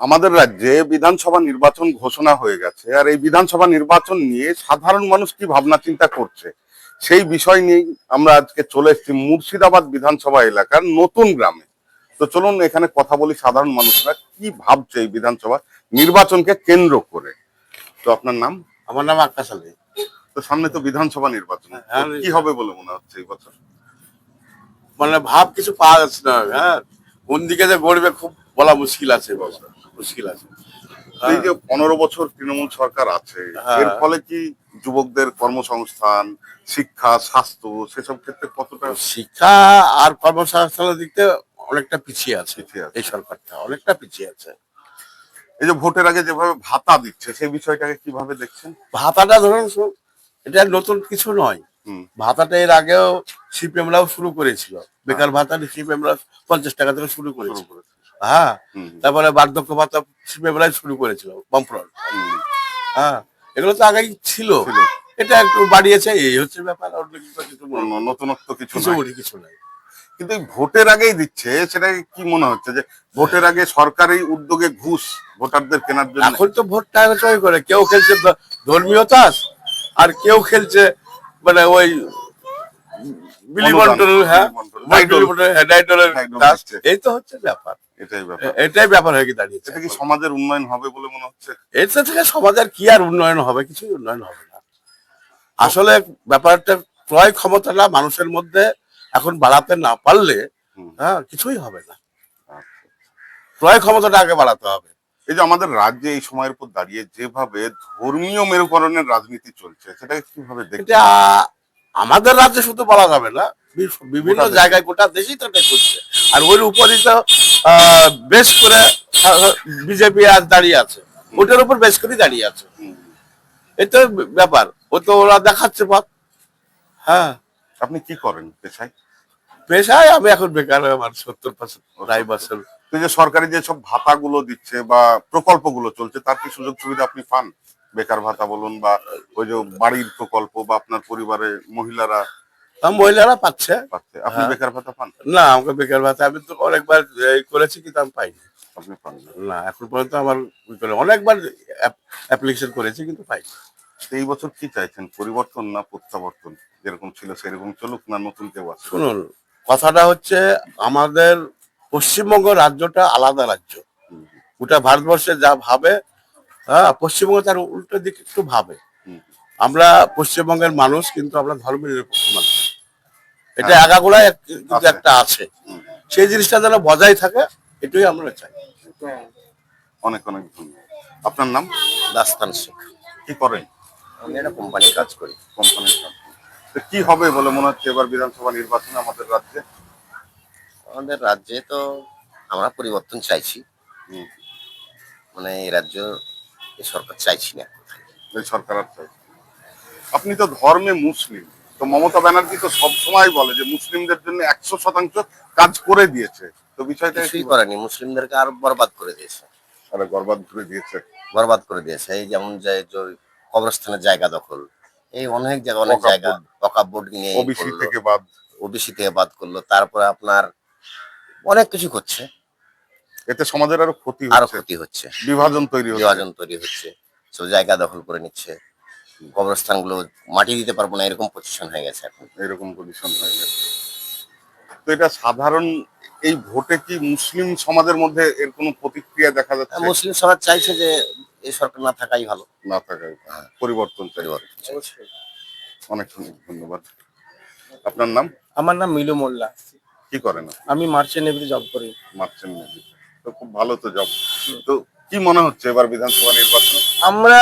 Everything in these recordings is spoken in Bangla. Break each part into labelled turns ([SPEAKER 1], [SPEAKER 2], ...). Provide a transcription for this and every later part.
[SPEAKER 1] আমাদের রাজ্যে বিধানসভা নির্বাচন ঘোষণা হয়ে গেছে, আর এই বিধানসভা নির্বাচন নিয়ে সাধারণ মানুষ কি ভাবনা চিন্তা করছে সেই বিষয় নিয়ে আমরা আজকে চলে এসেছি মুর্শিদাবাদ বিধানসভা এলাকার নতুন গ্রামে। তো চলুন এখানে কথা বলি সাধারণ মানুষরা কি ভাবছে এই বিধানসভা নির্বাচনকে কেন্দ্র করে। তো আপনার নাম?
[SPEAKER 2] আমার নাম আকাশ আলী।
[SPEAKER 1] তো সামনে তো বিধানসভা নির্বাচন, তো কি হবে বলে মনে হচ্ছে এই বছর?
[SPEAKER 2] মানে ভাব কিছু পাওয়া যাচ্ছে না। হ্যাঁ, কোন দিকে যে গড়বে খুব বলা মুশকিল আছে বাবা, মুশকিল আছে।
[SPEAKER 1] এই যে 15 বছর তৃণমূল সরকার আছে,
[SPEAKER 2] হ্যাঁ।
[SPEAKER 1] এর ফলে কি যুবকদের কর্মসংস্থান, শিক্ষা, স্বাস্থ্য সেসব ক্ষেত্রে কতটা
[SPEAKER 2] শিক্ষা আর কর্মসংস্থানের দিক থেকে অনেকটা পিছিয়ে আছে।
[SPEAKER 1] পিছিয়ে আছে?
[SPEAKER 2] এই সরকারটা অনেকটা পিছিয়ে আছে।
[SPEAKER 1] এই যে ভোটের আগে যেভাবে ভাতা দিচ্ছে সেই বিষয়টাকে কিভাবে দেখছেন?
[SPEAKER 2] ভাতাটা ধরুন এটা নতুন কিছু নয়।
[SPEAKER 1] হুম।
[SPEAKER 2] ভাতাটা এর আগেও সিপিএমরাও শুরু করেছিল। বেকার ভাতা সিপিএমরা 50 টাকা থেকে শুরু করেছিল। হ্যাঁ, তারপরে বার্ধক্য ভাতা সিপিএমরাই শুরু করেছিল বামফ্রন্ট। হ্যাঁ, এগুলো তো আগেই ছিল। এটা একটু বাড়িয়েছে, এই হচ্ছে ব্যাপার। অন্য কিছু
[SPEAKER 1] নতুনত্ব কিছু
[SPEAKER 2] কিছু
[SPEAKER 1] নাই।
[SPEAKER 2] কিছু নাই।
[SPEAKER 1] কিন্তু এই ভোটের আগেই দিচ্ছে, সেটাকে কি মনে হচ্ছে যে ভোটের আগে সরকারি উদ্যোগে ঘুষ ভোটারদের কেনার জন্য?
[SPEAKER 2] এখন তো ভোট টাকা চয় করে, কেউ খেলছে ধর্মীয় তাস, আর কেউ খেলছে মানে ওই বিলি বন্টন। হ্যাঁ, ডাইডলের তাস। এই তো হচ্ছে ব্যাপার। এটাই ব্যাপার হয়ে দাঁড়িয়েছে।
[SPEAKER 1] এটা কি সমাজের উন্নয়ন হবে বলে মনে হচ্ছে?
[SPEAKER 2] এটা থেকে সমাজের কি আর উন্নয়ন হবে? কিছুই উন্নয়ন হবে না। আসলে ব্যাপারটা ক্রয় ক্ষমতাটা মানুষের মধ্যে এখন বাড়াতে না পারলে হ্যাঁ কিছুই হবে না। ক্রয় ক্ষমতাটা আগে বাড়াতে হবে।
[SPEAKER 1] এই যে আমাদের রাজ্যে এই সময়ের উপর দাঁড়িয়ে যেভাবে ধর্মীয় মেরুকরণের রাজনীতি চলছে, সেটাকে কিভাবে দেখছেন?
[SPEAKER 2] এটা আমাদের রাজ্যে শুধু বলা যাবে না, বিভিন্ন জায়গায় গোটা দেশেই তো এটা করছে। আর ওর উপরই তো বেশ করে বিজেপি আজ দাঁড়িয়ে আছে, ওটার উপর বেশ করে দাঁড়িয়ে আছে। এটা ব্যাপার, ও তো ওরা দেখাচ্ছে পথ। হ্যাঁ।
[SPEAKER 1] আপনি কি করেন পেশায়?
[SPEAKER 2] পেশায় আমি এখন বেকার, আমার 70%
[SPEAKER 1] যে সরকারি যে সব ভাতাগুলো দিচ্ছে বা প্রকল্পগুলো চলছে, তার কি সুযোগ সুবিধা আপনি পান? বেকার ভাতা বলুন বা ওই যে বাড়ির প্রকল্প বা আপনার পরিবারে মহিলারা
[SPEAKER 2] মহিলারা পাচ্ছে।
[SPEAKER 1] আপনি বেকার ভাতা পান?
[SPEAKER 2] না, আমাকে বেকার ভাতা আমি তো অনেকবার করেছি, কিন্তু আমি পাইনি।
[SPEAKER 1] আপনি পান
[SPEAKER 2] না, এখন পর্যন্ত আমার অনেকবার অ্যাপ্লিকেশন করেছি, কিন্তু পাইনি।
[SPEAKER 1] এই বছর কি চাইছেন, পরিবর্তন না প্রত্যাবর্তন? যেরকম ছিল সেরকম চলুক, না নতুন কেউ আছে?
[SPEAKER 2] শুনুন, কথাটা হচ্ছে আমাদের পশ্চিমবঙ্গ রাজ্যটা আলাদা রাজ্য। গোটা ভারতবর্ষে যা ভাবে, হ্যাঁ, পশ্চিমবঙ্গ তার উল্টো দিকে একটু ভাবে। আমরা পশ্চিমবঙ্গের মানুষ, কিন্তু আমরা ধর্ম নিরপেক্ষ মানুষ। এটা একাগুলাই কিন্তু একটা আছে, সেই জিনিসটা যেন বজায় থাকে, এটাই আমরা চাই।
[SPEAKER 1] অনেক অনেক ধন্যবাদ। আপনার নাম?
[SPEAKER 3] দাস্তান শেখ।
[SPEAKER 1] কি করেন?
[SPEAKER 3] আমি একটা কোম্পানির কাজ করি।
[SPEAKER 1] কোম্পানির কাজ। তো কি হবে বলে মনে হচ্ছে এবার বিধানসভা নির্বাচনে আমাদের রাজ্যে?
[SPEAKER 3] আমাদের রাজ্যে তো আমরা পরিবর্তন চাইছি। মানে এই রাজ্য এই সরকার চাইছি না।
[SPEAKER 1] এই সরকার আর চাই। আপনি তো ধর্মে মুসলিম, তো মমতা ব্যানার্জি তো সবসময় বলে যে মুসলিমদের জন্য 100% কাজ করে দিয়েছে, তো বিষয়টা
[SPEAKER 3] কিছুই করেনি, মুসলিমদেরকে আরো বরবাদ করে দিয়েছে।
[SPEAKER 1] আরে বরবাদ করে দিয়েছে।
[SPEAKER 3] বরবাদ করে দিয়েছে। এই যেমন যে কবরস্থানের জায়গা দখল, এই অনেক জায়গা, অনেক জায়গা ওয়াকফ বোর্ড নিয়ে
[SPEAKER 1] ওবিসি থেকে বাদ,
[SPEAKER 3] ওবিসি থেকে বাদ করলো। তারপরে আপনার অনেক কিছু করছে।
[SPEAKER 1] এতে সমাজের আরো ক্ষতি
[SPEAKER 3] হচ্ছে,
[SPEAKER 1] বিভাজন তৈরি
[SPEAKER 3] হচ্ছে। সব জায়গা দখল করে নিচ্ছে। কবরস্থানগুলো মাটি দিতে পারবো না, এরকম পজিশন হয়ে গেছে এখন।
[SPEAKER 1] এরকম পজিশন হয়ে গেছে। তো এটা সাধারণ এই ভোটে কি মুসলিম সমাজের মধ্যে এর কোনো প্রতিক্রিয়া দেখা যাচ্ছে?
[SPEAKER 3] মুসলিম সমাজ চাইছে যে এই সরকার না থাকাই ভালো,
[SPEAKER 1] না থাকাই পরিবর্তন। অনেক ধন্যবাদ। আপনার নাম?
[SPEAKER 4] আমার নাম মিলু মোল্লা।
[SPEAKER 1] কি করেন?
[SPEAKER 4] আমি মার্চেন্ট নেভিতে জব করি।
[SPEAKER 1] মার্চেন্ট নেভি, তো খুব ভালো তো জব। তো কি মনে হচ্ছে এবার বিধানসভা নির্বাচন?
[SPEAKER 4] আমরা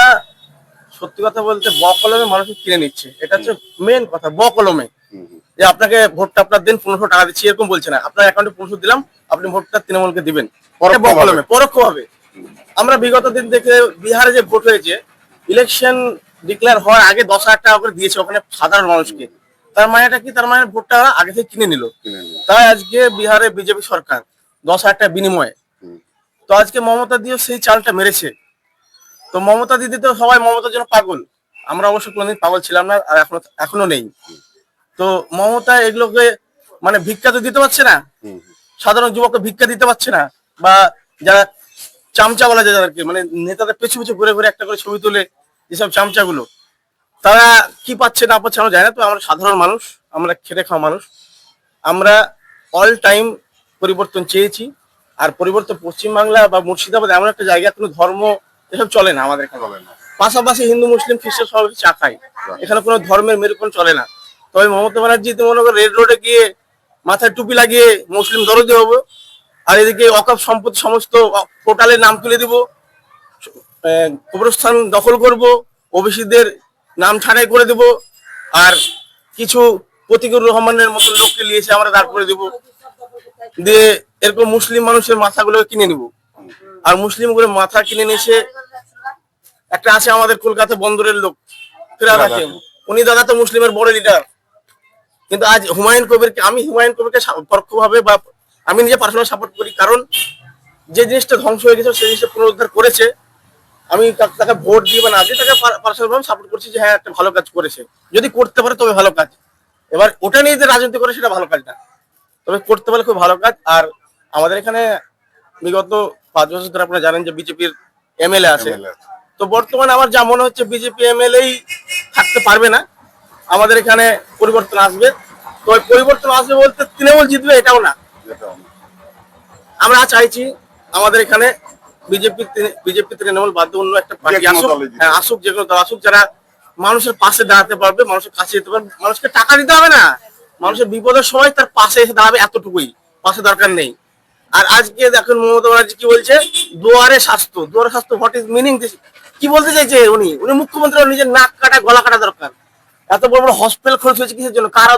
[SPEAKER 4] সত্যি কথা বলতে বকলমে মানুষকে কিনে নিচ্ছে, এটা হচ্ছে মেন কথা। বকলমে যে আপনাকে ভোটটা আপনার দিন 1500 টাকা দিচ্ছি এরকম বলছে না, আপনার অ্যাকাউন্টে 1500 দিলাম, আপনি ভোটটা তৃণমূলকে দিবেন। বকলমে, পরোক্ষভাবে। আমরা বিগত দিন থেকে বিহারে যে ভোট হয়েছে, ইলেকশন ডিক্লেয়ার হওয়ার আগে 10,000 টাকা করে দিয়েছে ওখানে সাধারণ মানুষকে। তার মানেটা কি? তার মানে ভোটটা আগে থেকে কিনে নিল। তাই আজকে বিহারে বিজেপি সরকার 10,000 টাকা বিনিময়ে, তো আজকে মমতা দিয়ে সেই চালটা মেরেছে। তো মমতা দিদি তো সবাই মমতার জন্য পাগল, আমরা অবশ্য কোনোদিন পাগল ছিলাম না, আর এখনো নেই। তো মমতা এগুলোকে মানে ভিক্ষা তো দিতে পারছে না, সাধারণ যুবককে ভিক্ষা দিতে পারছে না, বা যারা চামচা বলা যায় যাদেরকে, মানে নেতাদের পেছু পেছু ঘুরে ঘুরে একটা করে ছবি তুলে যেসব চামচাগুলো, তারা কি পাচ্ছে না পাচ্ছে আমরা জানি না। তো আমরা সাধারণ মানুষ, আমরা খেটে খাওয়া মানুষ, আমরা অল টাইম পরিবর্তন চেয়েছি। আর পরিবর্তন পশ্চিমবাংলা বা মুর্শিদাবাদ এমন একটা জায়গা, কোনো ধর্ম এসব চলে না আমাদের এখানে।
[SPEAKER 1] চলে না।
[SPEAKER 4] পাশাপাশি হিন্দু মুসলিম খ্রিস্টান সবাই চা খায়, এখানে কোনো ধর্মের মেরুকরণ চলে না। তবে মমতা ব্যানার্জি তো মনে করো রেড রোডে গিয়ে মাথায় টুপি লাগিয়ে মুসলিম দরদি হবো, আর এদিকে অকাপ সম্পত্তি সমস্ত পোর্টালের নাম তুলে দিব, কবরস্থান দখল করব, ওবিসিদের নাম ছাড়াই করে দেব, আর কিছু প্রতিকুর রহমানের মতো লোককে নিয়েছে আমরা দাঁড় করে দেবো, দিয়ে এরকম মুসলিম মানুষের মাথাগুলো কিনে নিব। আর মুসলিম গুলো মাথা কিনে নিয়েছে, একটা আছে আমাদের কলকাতা বন্দরের লোক ফিরাদ হাকিম, উনি দাদা তো মুসলিমের বড় লিডার। কিন্তু আজ হুমায়ুন কবিরকে, আমি হুমায়ুন কবিরকে পরোক্ষভাবে বা আমি নিজে পার্সোনাল সাপোর্ট করি, কারণ যে জিনিসটা ধ্বংস হয়ে গেছে সেই জিনিসটা পুনরুদ্ধার করেছে। আমি তাকে ভোট দিয়ে বা না দিয়ে তাকে পার্সোনাল ভাবে সাপোর্ট করছি যে হ্যাঁ একটা ভালো কাজ করেছে, যদি করতে পারে তবে ভালো কাজ। এবার ওটা নিয়ে যে রাজনীতি করে সেটা ভালো কাজ না, তবে করতে পারলে খুব ভালো কাজ। আর আমাদের এখানে বিগত 5 বছর ধরে আপনারা জানেন যে বিজেপির এমএলএ আছে। তো বর্তমানে আমার যা মনে হচ্ছে বিজেপি এমএলএই থাকতে পারবে না, আমাদের এখানে পরিবর্তন আসবে। তো ওই পরিবর্তন আসবে বলতে তৃণমূল জিতবে এটাও না। আমরা চাইছি আমাদের এখানে বিজেপি তৃণমূল বাদ দিয়ে অন্য একটা পার্টি আসুক, হ্যাঁ আসুক, যে কোনো দল আসুক, যারা মানুষের পাশে দাঁড়াতে পারবে, মানুষের কাছে যেতে পারবে। মানুষকে টাকা দিতে হবে না, মানুষের বিপদের সময় তার পাশে এসে দাঁড়াবে, এতটুকুই, পাশে দরকার নেই। আর আজকে দেখুন মমতা ব্যানার্জি কি বলছে, দুয়ারে স্বাস্থ্য, দুয়ারে স্বাস্থ্য, হোয়াট ইজ মিনিং দিস? কি বলতে চাইছে উনি? মুখ্যমন্ত্রী নিজের নাক কাটা গলা কাটা দরকার। এত বড় বড় হসপিটাল খরচ হয়েছে কিসের জন্য? কারা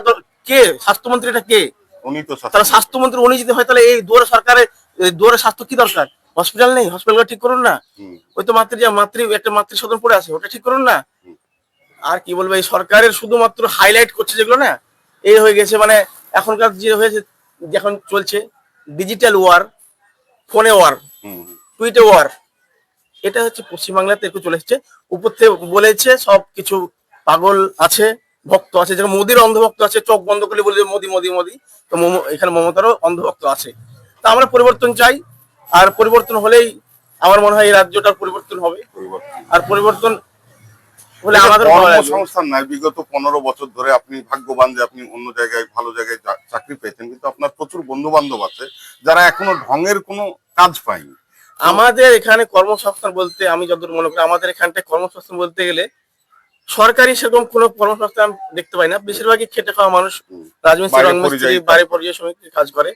[SPEAKER 4] কে স্বাস্থ্যমন্ত্রীটা কে?
[SPEAKER 1] উনি তো
[SPEAKER 4] তাহলে স্বাস্থ্যমন্ত্রী উনি যদি হয়, তাহলে এই দুয়ারে সরকারের দুয়ারে স্বাস্থ্য কি দরকার? হসপিটাল নেই, হসপিটাল ঠিক করুন না। ওই তো একটা মাতৃ সদন পড়ে আছে, ওটা ঠিক করুন না। আর কি বলবো, এই সরকারের শুধুমাত্র হাইলাইট করছে যেগুলো না, এই হয়ে গেছে। মানে এখনকার যে হয়েছে, যখন চলছে ডিজিটাল ওয়ার, ফোনে ওয়ার, টুইটে ওয়ার, এটা হচ্ছে পশ্চিমবাংলাতে একটু চলে এসছে। উপর থেকে বলেছে সব কিছু পাগল আছে, ভক্ত আছে, যেমন মোদির অন্ধভক্ত আছে, চোখ বন্ধ করলে বলে মোদি মোদি মোদি। তো এখানে মমতারও অন্ধভক্ত আছে। তা আমরা পরিবর্তন চাই, আর পরিবর্তন হলেই আমার মনে হয় এই রাজ্যটার পরিবর্তন হবে। আর পরিবর্তন হলে আমাদের
[SPEAKER 1] কর্মসংস্থান নাই, বিগত 15 বছর ধরে আপনি ভাগ্যবান যে আপনি অন্য জায়গায় ভালো জায়গায় চাকরি পেয়েছেন, কিন্তু আপনার প্রচুর বন্ধু বান্ধব আছে যারা এখনো ঢঙের কোনো কাজ পায়নি।
[SPEAKER 4] আমাদের এখানে কর্মসংস্থান বলতে আমি যতদূর মনে করি, আমাদের এখানটায় কর্মসংস্থান বলতে গেলে সরকারি সেরকম কোনো কর্মসংস্থান দেখতে পাই না। বেশিরভাগই খেটে খাওয়া মানুষ, রাজমিস্ত্রি, রংমিস্ত্রি, বাড়ি পর্যায়ে শ্রমিক কাজ করে।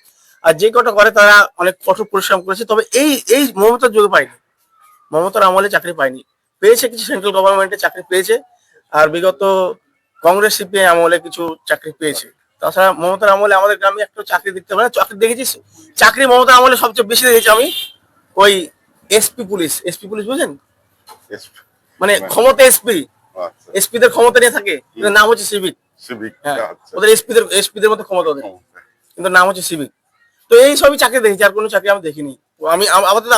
[SPEAKER 4] আর যে কটা করে তারা অনেক কঠোর পরিশ্রম করেছে। তবে এই মমতার যুগে পায়নি, মমতার আমলে চাকরি পায়নি। পেয়েছে কিছু, সেন্ট্রাল গভর্নমেন্টে চাকরি পেয়েছে, আর বিগত কংগ্রেস সিপিআই আমলে কিছু চাকরি পেয়েছে। তাছাড়া মমতার আমলে আমাদের গ্রামে একটা চাকরি দেখতে পাই না। চাকরি দেখেছিস? চাকরি মমতার আমলে সবচেয়ে বেশি দেখেছি আমি ওই এসপি পুলিশ বুঝলেন, মানে ক্ষমতা এসপি, এসপিদের ক্ষমতা নিয়ে থাকে, নাম হচ্ছে সিভিক। ওদের এসপিদের মতো ক্ষমতা ওদের, কিন্তু নাম হচ্ছে সিভিক। তো এই সবই চাকরি দেখেছি, আর কোনো চাকরি আমি দেখিনি। আমি আপাতত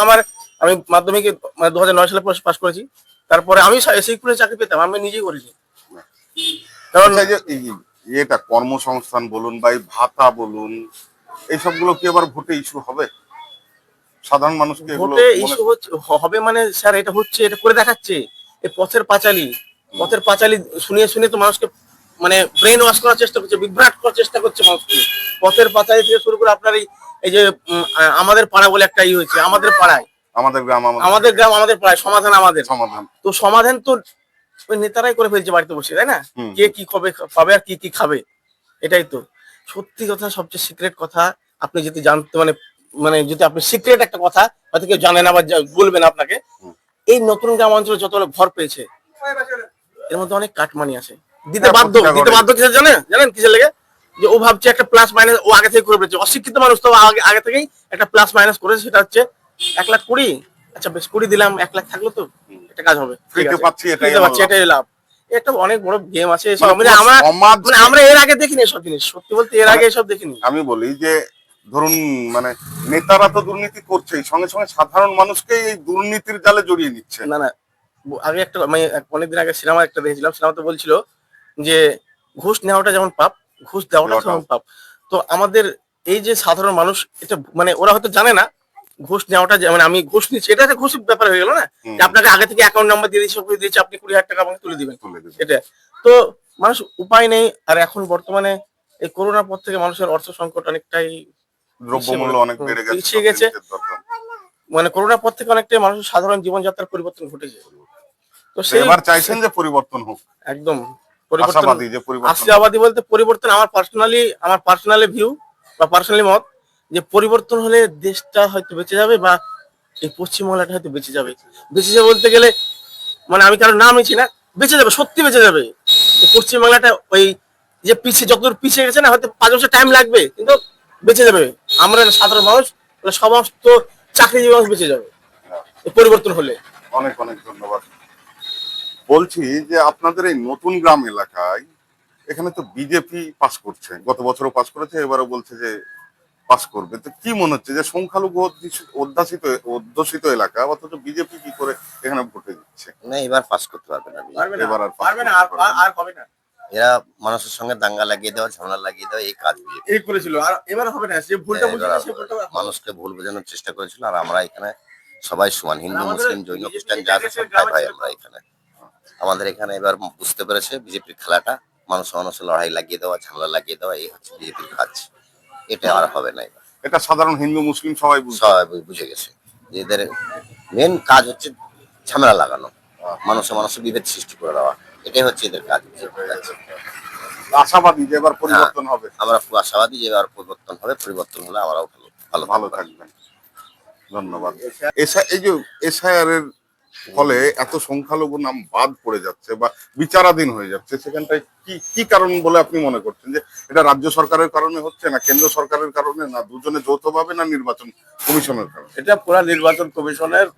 [SPEAKER 4] আমি মাধ্যমিকে 2009 সালে পাস করেছি, তারপরে আমি সিভিক চাকরি পেতাম, আমি নিজেই করেছি।
[SPEAKER 1] কারণ এটা কর্মসংস্থান বলুন বা এই ভাতা বলুন, এই সবগুলো কি আবার ভোটে ইস্যু হবে? সাধারণ মানুষকে
[SPEAKER 4] ভোটে ইস্যু হবে মানে স্যার, এটা হচ্ছে, এটা করে দেখাচ্ছে। এই পথের পাঁচালী শুনিয়ে শুনিয়ে তো মানুষকে মানে ব্রেন ওয়াশ করার চেষ্টা করছে, বিভ্রাট করার চেষ্টা করছে মানুষকে। পথের পাঁচালী থেকে শুরু করে আপনার এই যে আমাদের পাড়া বলে একটা হয়েছে, আমাদের পাড়ায়, আমাদের গ্রাম আমাদের পাড়ায়, সমাধান আমাদের। তো সমাধান তো ওই নেতারাই করে ফেলছে বাড়িতে বসে, তাই না? কে কি পাবে আর কি খাবে, এটাই তো সত্যি কথা। সবচেয়ে সিক্রেট কথা আপনি যদি জানতে মানে যদি আপনি সিক্রেট একটা কথা হয়তো কেউ জানে না বা বলবেন আপনাকে, এই নতুন গ্রাম অঞ্চলে যতগুলো ঘর পেয়েছে এর মধ্যে অনেক কাটমানি আছে, দিতে বাধ্য কিসের জানেন কিসের লেগে? যে ও ভাবছে একটা প্লাস মাইনাস ও আগে থেকে করে ফেলেছে। অশিক্ষিত মানুষ তো আগে থেকেই একটা প্লাস মাইনাস করেছে, সেটা হচ্ছে 1,20,000। আচ্ছা বেশ 20 দিলাম, 1 লাখ থাকলো তো একটা কাজ হবে, এটাই লাভ। এটা অনেক বড় গেম আছে এসব। আমরা এর আগে দেখিনি এসব জিনিস, সত্যি বলতে এর আগে এসব দেখিনি।
[SPEAKER 1] আমি বলি যে ধরুন মানে নেতারা তো দুর্নীতি করছেই, সঙ্গে সঙ্গে সাধারণ মানুষকে এই দুর্নীতির জালে জড়িয়ে নিচ্ছে।
[SPEAKER 4] না আগে একটা আমি অনেকদিন আগে সিনেমা একটা দেখেছিলাম, সিনেমাতে বলছিল যে ঘুষ নেওয়াটা যেমন পাপ, ঘুষ দেওয়াটা যেমন পাপ। তো আমাদের এই যে সাধারণ মানুষ, এটা মানে ওরা হয়তো জানে না, ঘুষ নেওয়াটা মানে আমি ঘুষ নিচ্ছি, এটা একটা ঘুষের ব্যাপার হয়ে গেল না, যে আপনাকে আগে থেকে অ্যাকাউন্ট নাম্বার দিয়ে দিয়েছি, সব কিছু দিয়েছি, আপনি 20,000 টাকা আমাকে তুলে দিবেন,
[SPEAKER 1] তুলে দেবে।
[SPEAKER 4] এটা তো মানুষ উপায় নেই। আর এখন বর্তমানে এই করোনার পর থেকে মানুষের অর্থ সংকট অনেকটাই
[SPEAKER 1] দ্রব্যমূল্য অনেক বেড়ে গেছে,
[SPEAKER 4] পিছিয়ে
[SPEAKER 1] সব
[SPEAKER 4] গেছে।
[SPEAKER 1] জিনিসের দরদাম।
[SPEAKER 4] মানে করোনার পর থেকে অনেকটাই মানুষের সাধারণ জীবনযাত্রার পরিবর্তন ঘটেছে। তো সেই
[SPEAKER 1] এবার চাইছেন যে পরিবর্তন হোক,
[SPEAKER 4] একদম পরিবর্তন,
[SPEAKER 1] আশাবাদী যে পরিবর্তন।
[SPEAKER 4] আশাবাদী বলতে পরিবর্তন আমার পার্সোনালি ভিউ বা পার্সোনালি মত, যে পরিবর্তন হলে দেশটা হয়তো বেঁচে যাবে, বা এই পশ্চিমবাংলাটা হয়তো বেঁচে যাবে। বেঁচে যাবে বলতে গেলে মানে আমি কারোর নাম নিচ্ছি না, বেঁচে যাবে, সত্যি বেঁচে যাবে। এই পশ্চিমবাংলাটা ওই যে পিছিয়ে, যতদূর পিছিয়ে গেছে না, হয়তো 5 বছর টাইম লাগবে, কিন্তু বেঁচে যাবে। আমরা সাধারণ মানুষ, সমস্ত চাকরিজীবী মানুষ বেঁচে যাবে এই পরিবর্তন হলে।
[SPEAKER 1] অনেক অনেক ধন্যবাদ। বলছি যে আপনাদের এই নতুন গ্রাম এলাকায় এখানে তো বিজেপি পাস করছে, গত বছরও পাস করেছে, এবারও বলছে যে পাস করবে। তো কি মনে হচ্ছে যে সংখ্যালঘু অধ্যুষিত এলাকা, অথচ বিজেপি কি করে এখানে ভোটে দিচ্ছে?
[SPEAKER 3] না, এবার পাস করতে পারবে না।
[SPEAKER 1] এবার আর
[SPEAKER 4] পারবে না, আর হবে না।
[SPEAKER 3] এরা মানুষের সঙ্গে দাঙ্গা লাগিয়ে দেওয়া, ঝামেলা লাগিয়ে দেওয়া, এই কাজ বিজেপি।
[SPEAKER 4] এই করেছিল, আর এবার হবে না। যে ভুলটা বুঝে
[SPEAKER 3] এবার
[SPEAKER 4] সে ভুলটা আর হবে না।
[SPEAKER 3] মানুষকে ভুল বোঝানোর চেষ্টা করেছিল। আর আমরা এখানে সবাই সমান, হিন্দু
[SPEAKER 4] আমাদের
[SPEAKER 3] মুসলিম জৈন
[SPEAKER 4] BJP
[SPEAKER 3] খ্রিস্টান যা আছে সব ভাই ভাই। আমরা এখানে আমাদের এখানে এবার বুঝতে পেরেছে বিজেপির খেলাটা, মানুষের লড়াই লাগিয়ে দেওয়া, ঝামেলা লাগিয়ে দেওয়া, এই হচ্ছে বিজেপির কাজ। এটা আর হবে না। এবার
[SPEAKER 1] এটা সাধারণ হিন্দু মুসলিম সবাই বুঝছে।
[SPEAKER 3] সবাই বুঝে গেছে যে এদের মেন কাজ হচ্ছে ঝামেলা লাগানো, মানুষের বিভেদ সৃষ্টি করে দেওয়া, এটাই হচ্ছে এদের কাজ। বিজেপির কাজ।
[SPEAKER 1] আশাবাদী যে এবার পরিবর্তন হবে।
[SPEAKER 3] আমরা খুব আশাবাদী যে এবার পরিবর্তন হবে, পরিবর্তন হলে আমরাও
[SPEAKER 1] ভালো থাকবেন, ধন্যবাদ। এই যে এসআইআর এর ফলে এত সংখ্যালঘু নাম বাদ পড়ে যাচ্ছে বা বিচারাধীন হয়ে যাচ্ছে, সেখানটায় কি কি কারণ বলে আপনি মনে করছেন? যে এটা রাজ্য সরকারের কারণে হচ্ছে, না কেন্দ্র সরকারের কারণে, না দুজনে যৌথভাবে, না নির্বাচন কমিশনের কারণে?
[SPEAKER 2] এটা পুরা নির্বাচন কমিশনের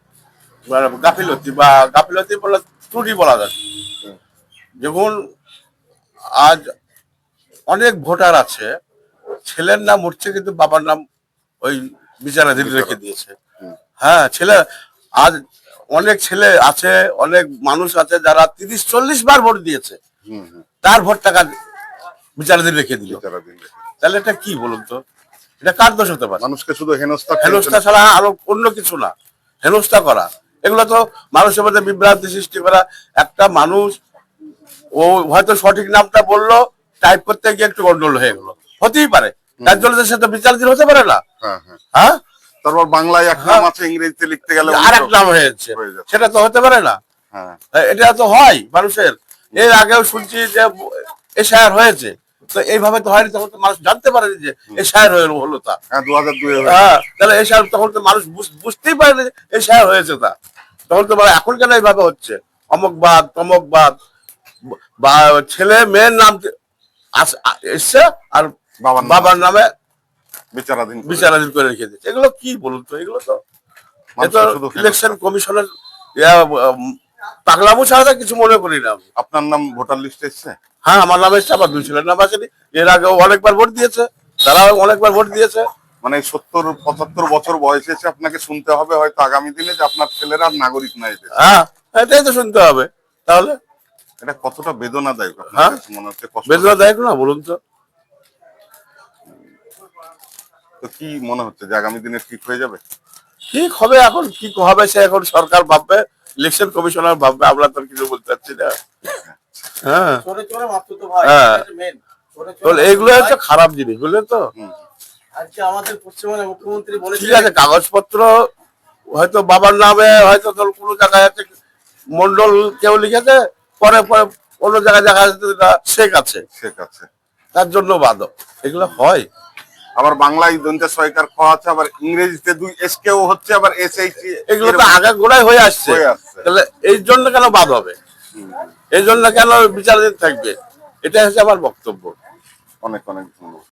[SPEAKER 2] গাফিলতি বলা, ত্রুটি বলা যাচ্ছে। যখন আজ অনেক ভোটার আছে, ছেলের নাম উঠছে কিন্তু বাবার নাম ওই বিচারাধীন রেখে দিয়েছে। হ্যাঁ, ছেলে আজ অনেক ছেলে আছে, অনেক মানুষ আছে যারা 30-40 বার ভোট দিয়েছে, তার ভোট টাকা বিচারাধীন রেখে দিল।
[SPEAKER 1] বিচারাধীন রেখে।
[SPEAKER 2] তাহলে এটা কি বলুন তো? এটা কার দোষ হতে পারে?
[SPEAKER 1] মানুষকে শুধু হেনস্থা
[SPEAKER 2] ছাড়া আরো অন্য কিছু না, হেনস্থা করা। এগুলো তো মানুষের মধ্যে বিভ্রান্তি সৃষ্টি করা। একটা মানুষ ও হয়তো সঠিক নামটা বললো, টাইপ করতে গিয়ে একটু গন্ডগোল হয়ে গেলো, হতেই পারে। তার জন্য সে তো বিচারাধীন হতে পারে না। হ্যাঁ,
[SPEAKER 1] তারপর বাংলায় এক নাম আছে, ইংরেজিতে লিখতে গেলে
[SPEAKER 2] আর এক নাম হয়েছে, সেটা তো হতে পারে না। এটা তো হয় মানুষের। এর আগেও শুনছি যে এসআইআর হয়েছে, তো এইভাবে তো হয়নি। তখন তো মানুষ জানতে পারে যে এসআইআর হলো তা
[SPEAKER 1] 2002
[SPEAKER 2] তাহলে এসআইআর তখন তো মানুষ বুঝতেই পারে যে এসআইআর হয়েছে তা। তখন তো বলে এখন কেন এইভাবে হচ্ছে, অমুকবাদ তমকবাদ, বা ছেলে মেয়ের নাম এসছে আর বাবার নামে বিচারাধীন করে রেখে দিচ্ছে। এগুলো কি বলুন তো? এগুলো তো ইলেকশন কমিশনের পাগলামো ছাড়া কিছু মনে করি না।
[SPEAKER 1] আপনার নাম ভোটার লিস্টে এসছে?
[SPEAKER 2] হ্যাঁ, আমার নাম এসছে, আবার 2 ছেলের নাম আসেনি। এর আগেও অনেকবার ভোট দিয়েছে, তারাও অনেকবার ভোট দিয়েছে।
[SPEAKER 1] মানে 70-75 বছর বয়সে এসে আপনাকে শুনতে হবে হয়তো আগামী দিনে যে আপনার ছেলেরা নাগরিক নয়।
[SPEAKER 2] হ্যাঁ, এটাই তো শুনতে হবে। তাহলে
[SPEAKER 1] এটা কতটা বেদনাদায়ক?
[SPEAKER 2] হ্যাঁ,
[SPEAKER 1] মনে হচ্ছে
[SPEAKER 2] বেদনাদায়ক না বলুন তো?
[SPEAKER 1] তো কি মনে হচ্ছে যে আগামী দিনে ঠিক হয়ে যাবে?
[SPEAKER 2] ঠিক হবে। এখন কি হবে সে এখন সরকার ভাববে, ইলেকশন কমিশনার ভাববে, আমরা তো কিছু বলতে পারছি না। হ্যাঁ, এইগুলো হচ্ছে খারাপ জিনিস, বুঝলেন তো?
[SPEAKER 4] আজকে আমাদের পশ্চিমবঙ্গের মুখ্যমন্ত্রী বলেছে,
[SPEAKER 2] ঠিক আছে, কাগজপত্র হয়তো বাবার নামে, হয়তো ধর কোনো জায়গায় আছে মন্ডল কেউ লিখেছে, পরে পরে অন্য জায়গায় দেখা যাচ্ছে শেখ আছে, তার জন্য বাদক। এগুলো হয়।
[SPEAKER 1] আবার বাংলায় দন্তের সরকার খ আছে, আবার ইংরেজিতে 2 এসকেও হচ্ছে, আবার এসএইচি।
[SPEAKER 2] এগুলো তো আগা গোড়ায় হয়ে আসছে। তাহলে এই জন্য কেন বাদ হবে? এই জন্য কেন বিচারাধীন থাকবে? এটাই হচ্ছে আমার বক্তব্য।
[SPEAKER 1] অনেক অনেক ধন্যবাদ।